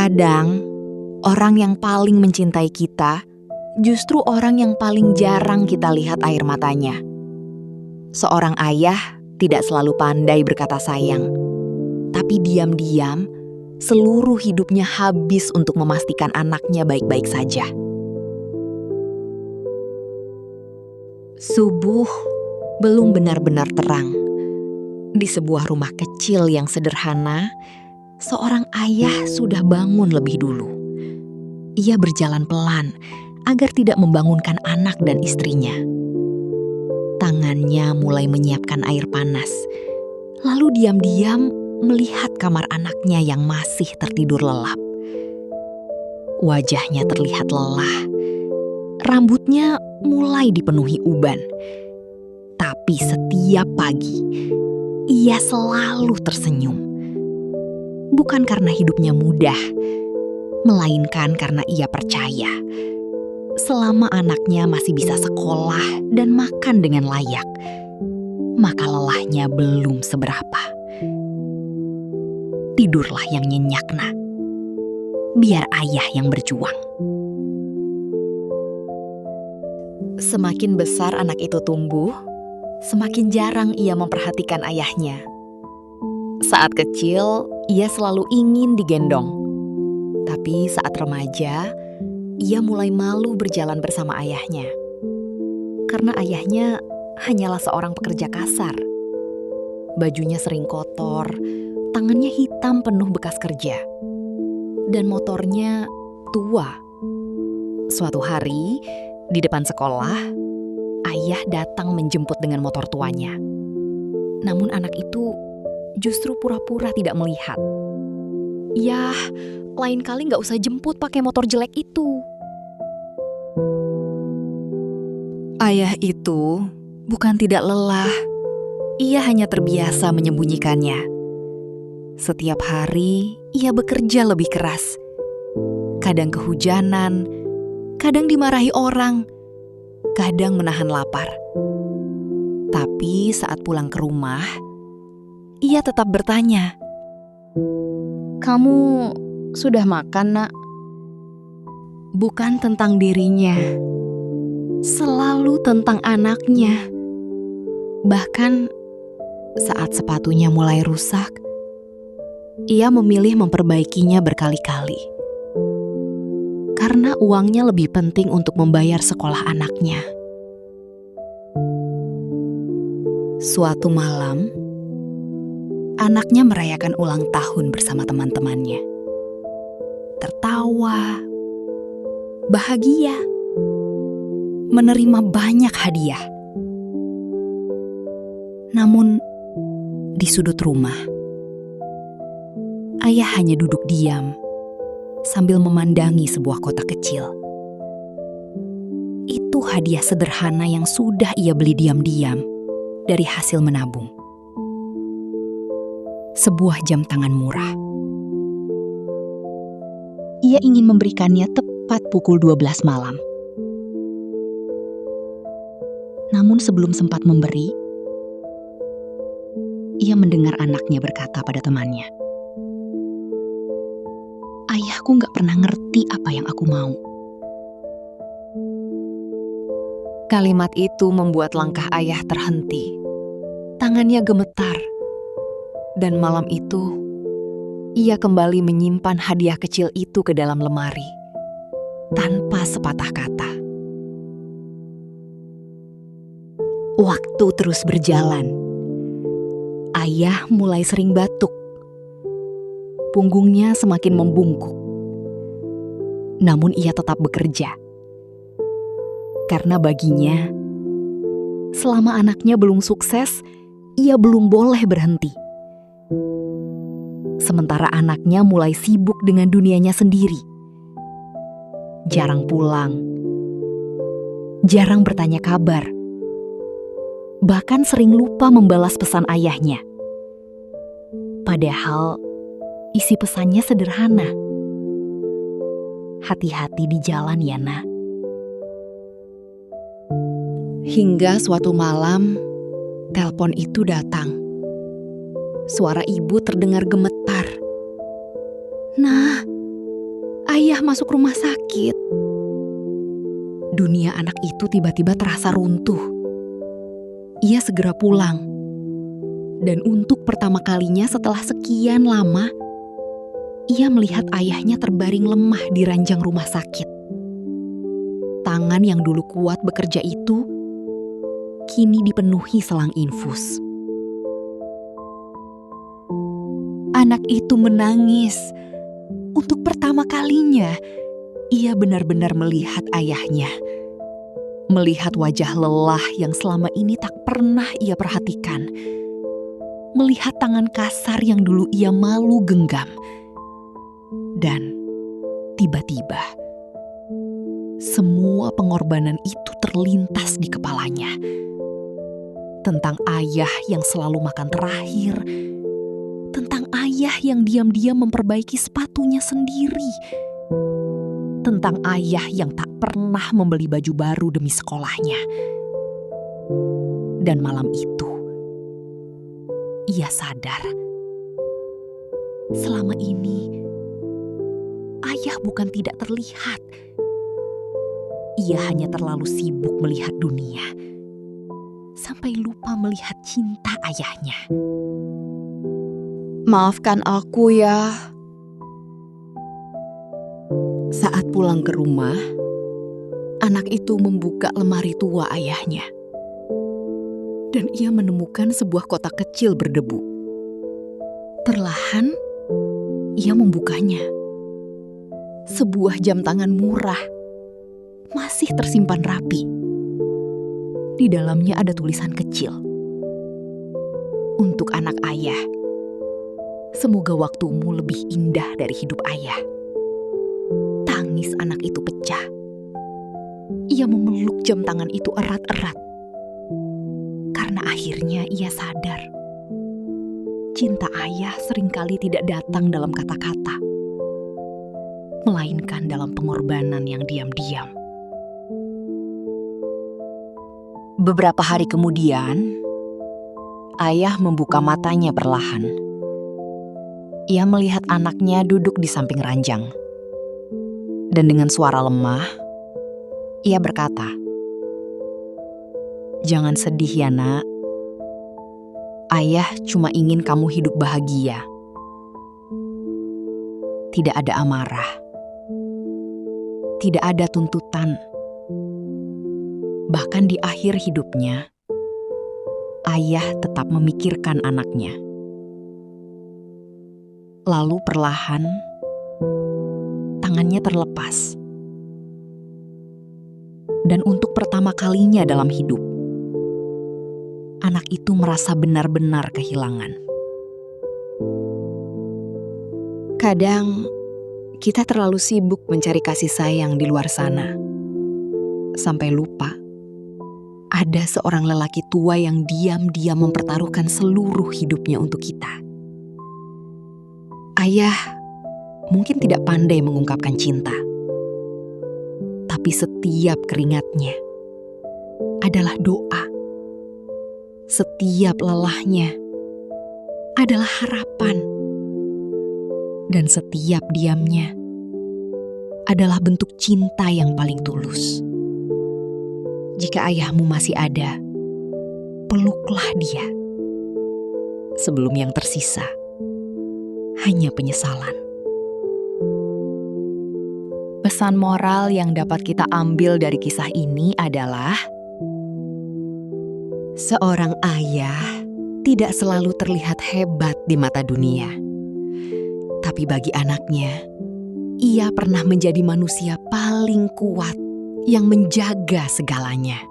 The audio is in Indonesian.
Terkadang, orang yang paling mencintai kita justru orang yang paling jarang kita lihat air matanya. Seorang ayah tidak selalu pandai berkata sayang, tapi diam-diam seluruh hidupnya habis untuk memastikan anaknya baik-baik saja. Subuh belum benar-benar terang. Di sebuah rumah kecil yang sederhana, seorang ayah sudah bangun lebih dulu. Ia berjalan pelan agar tidak membangunkan anak dan istrinya. Tangannya mulai menyiapkan air panas, lalu diam-diam melihat kamar anaknya yang masih tertidur lelap. Wajahnya terlihat lelah, rambutnya mulai dipenuhi uban. Tapi setiap pagi, ia selalu tersenyum. Bukan karena hidupnya mudah, melainkan karena ia percaya selama anaknya masih bisa sekolah dan makan dengan layak, maka lelahnya belum seberapa. Tidurlah yang nyenyak, nak. Biar ayah yang berjuang. Semakin besar anak itu tumbuh, semakin jarang ia memperhatikan ayahnya. Saat kecil, ia selalu ingin digendong. Tapi saat remaja, ia mulai malu berjalan bersama ayahnya. Karena ayahnya hanyalah seorang pekerja kasar. Bajunya sering kotor, tangannya hitam penuh bekas kerja. Dan motornya tua. Suatu hari, di depan sekolah, ayah datang menjemput dengan motor tuanya. Namun anak itu justru pura-pura tidak melihat. Yah, lain kali gak usah jemput pakai motor jelek itu. Ayah itu bukan tidak lelah. Ia hanya terbiasa menyembunyikannya. Setiap hari, ia bekerja lebih keras. Kadang kehujanan, kadang dimarahi orang, kadang menahan lapar. Tapi saat pulang ke rumah, ia tetap bertanya, "Kamu sudah makan, nak?" Bukan tentang dirinya, selalu tentang anaknya. Bahkan saat sepatunya mulai rusak, ia memilih memperbaikinya berkali-kali. Karena uangnya lebih penting untuk membayar sekolah anaknya. Suatu malam, anaknya merayakan ulang tahun bersama teman-temannya. Tertawa, bahagia, menerima banyak hadiah. Namun, di sudut rumah, ayah hanya duduk diam sambil memandangi sebuah kota kecil. Itu hadiah sederhana yang sudah ia beli diam-diam dari hasil menabung. Sebuah jam tangan murah. Ia ingin memberikannya tepat pukul 12 malam. Namun sebelum sempat memberi, ia mendengar anaknya berkata pada temannya, "Ayahku gak pernah ngerti apa yang aku mau." Kalimat itu membuat langkah ayah terhenti. Tangannya gemetar. Dan malam itu, ia kembali menyimpan hadiah kecil itu ke dalam lemari, tanpa sepatah kata. Waktu terus berjalan. Ayah mulai sering batuk. Punggungnya semakin membungkuk. Namun ia tetap bekerja. Karena baginya, selama anaknya belum sukses, ia belum boleh berhenti. Sementara anaknya mulai sibuk dengan dunianya sendiri. Jarang pulang. Jarang bertanya kabar. Bahkan sering lupa membalas pesan ayahnya. Padahal isi pesannya sederhana. Hati-hati di jalan ya, nak. Hingga suatu malam, telepon itu datang. Suara ibu terdengar gemetar. "Nah, masuk rumah sakit. Dunia anak itu tiba-tiba terasa runtuh. Ia segera pulang. Dan untuk pertama kalinya setelah sekian lama, ia melihat ayahnya terbaring lemah di ranjang rumah sakit. Tangan yang dulu kuat bekerja itu kini dipenuhi selang infus. Anak itu menangis. Untuk pertama kalinya, ia benar-benar melihat ayahnya. Melihat wajah lelah yang selama ini tak pernah ia perhatikan. Melihat tangan kasar yang dulu ia malu genggam. Dan tiba-tiba, semua pengorbanan itu terlintas di kepalanya. Tentang ayah yang selalu makan terakhir. Tentang ayah yang diam-diam memperbaiki sepatunya sendiri. Tentang ayah yang tak pernah membeli baju baru demi sekolahnya. Dan malam itu, ia sadar. Selama ini, ayah bukan tidak terlihat. Ia hanya terlalu sibuk melihat dunia. Sampai lupa melihat cinta ayahnya. Maafkan aku ya. Saat pulang ke rumah, anak itu membuka lemari tua ayahnya. Dan ia menemukan sebuah kotak kecil berdebu. Perlahan, ia membukanya. Sebuah jam tangan murah, masih tersimpan rapi. Di dalamnya ada tulisan kecil. Untuk anak ayah, semoga waktumu lebih indah dari hidup ayah. Tangis anak itu pecah. Ia memeluk jam tangan itu erat-erat. Karena akhirnya ia sadar. Cinta ayah seringkali tidak datang dalam kata-kata. Melainkan dalam pengorbanan yang diam-diam. Beberapa hari kemudian, ayah membuka matanya perlahan. Ia melihat anaknya duduk di samping ranjang. Dan dengan suara lemah, ia berkata, "Jangan sedih ya nak. Ayah cuma ingin kamu hidup bahagia. Tidak ada amarah. Tidak ada tuntutan. Bahkan di akhir hidupnya, ayah tetap memikirkan anaknya." Lalu perlahan, tangannya terlepas. Dan untuk pertama kalinya dalam hidup, anak itu merasa benar-benar kehilangan. Kadang, kita terlalu sibuk mencari kasih sayang di luar sana. Sampai lupa, ada seorang lelaki tua yang diam-diam mempertaruhkan seluruh hidupnya untuk kita. Ayah mungkin tidak pandai mengungkapkan cinta. Tapi setiap keringatnya adalah doa. Setiap lelahnya adalah harapan. Dan setiap diamnya adalah bentuk cinta yang paling tulus. Jika ayahmu masih ada, peluklah dia. Sebelum yang tersisa hanya penyesalan. Pesan moral yang dapat kita ambil dari kisah ini adalah seorang ayah tidak selalu terlihat hebat di mata dunia. Tapi bagi anaknya, ia pernah menjadi manusia paling kuat yang menjaga segalanya.